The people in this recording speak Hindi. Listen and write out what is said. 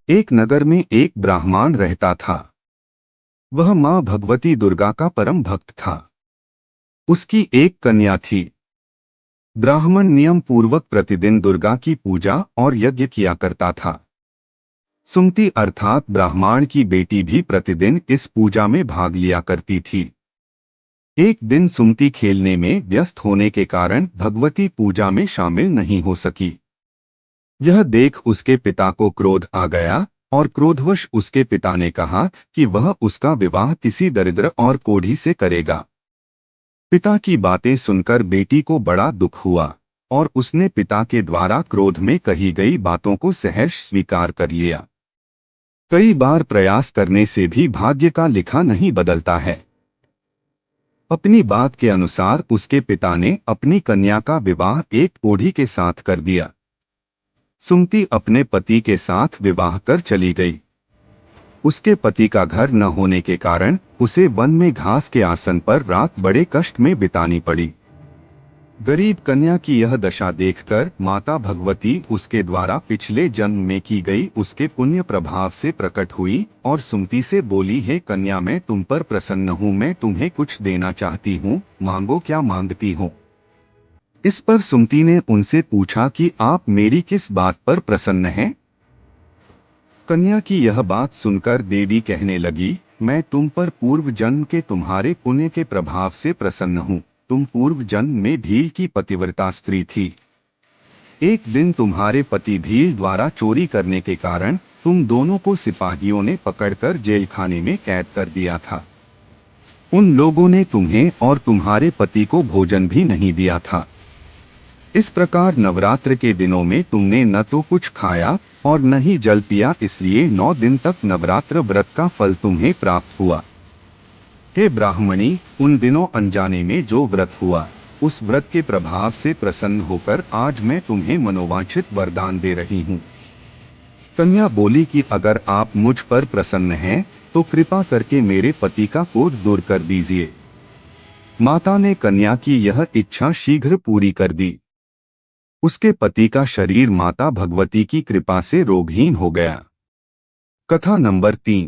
एक नगर में एक ब्राह्मण रहता था। वह मां भगवती दुर्गा का परम भक्त था। उसकी एक कन्या थी। ब्राह्मण नियम पूर्वक प्रतिदिन दुर्गा की पूजा और यज्ञ किया करता था। सुमति अर्थात ब्राह्मण की बेटी भी प्रतिदिन इस पूजा में भाग लिया करती थी। एक दिन सुमति खेलने में व्यस्त होने के कारण भगवती पूजा में शामिल नहीं हो सकी। यह देख उसके पिता को क्रोध आ गया और क्रोधवश उसके पिता ने कहा कि वह उसका विवाह किसी दरिद्र और कोढ़ी से करेगा। पिता की बातें सुनकर बेटी को बड़ा दुख हुआ और उसने पिता के द्वारा क्रोध में कही गई बातों को सहर्ष स्वीकार कर लिया। कई बार प्रयास करने से भी भाग्य का लिखा नहीं बदलता है। अपनी बात के अनुसार उसके पिता ने अपनी कन्या का विवाह एक कोढ़ी के साथ कर दिया। सुमति अपने पति के साथ विवाह कर चली गई। उसके पति का घर न होने के कारण उसे वन में घास के आसन पर रात बड़े कष्ट में बितानी पड़ी। गरीब कन्या की यह दशा देखकर माता भगवती उसके द्वारा पिछले जन्म में की गई उसके पुण्य प्रभाव से प्रकट हुई और सुमति से बोली, हे कन्या, मैं तुम पर प्रसन्न हूँ, मैं तुम्हें कुछ देना चाहती हूँ, मांगो क्या मांगती हो। इस पर सुमति ने उनसे पूछा कि आप मेरी किस बात पर प्रसन्न हैं। कन्या की यह बात सुनकर देवी कहने लगी, मैं तुम पर पूर्व जन्म के तुम्हारे पुण्य के प्रभाव से प्रसन्न हूँ। तुम पूर्व जन्म में भील की पतिव्रता स्त्री थी। एक दिन तुम्हारे पति भील द्वारा चोरी करने के कारण तुम दोनों को सिपाहियों ने पकड़कर जेल खाने में कैद कर दिया था। उन लोगों ने तुम्हें और तुम्हारे पति को भोजन भी नहीं दिया था। इस प्रकार नवरात्र के दिनों में तुमने न तो कुछ खाया और न ही जल पिया, इसलिए 9 दिन तक नवरात्र व्रत का फल तुम्हें प्राप्त हुआ। हे ब्राह्मणी, उन दिनों अनजाने में जो व्रत हुआ, उस व्रत के प्रभाव से प्रसन्न होकर आज मैं तुम्हें मनोवांछित वरदान दे रही हूँ। कन्या बोली कि अगर आप मुझ पर प्रसन्न हैं तो कृपा करके मेरे पति का क्रोध दूर कर दीजिए। माता ने कन्या की यह इच्छा शीघ्र पूरी कर दी। उसके पति का शरीर माता भगवती की कृपा से रोगहीन हो गया। कथा नंबर 3।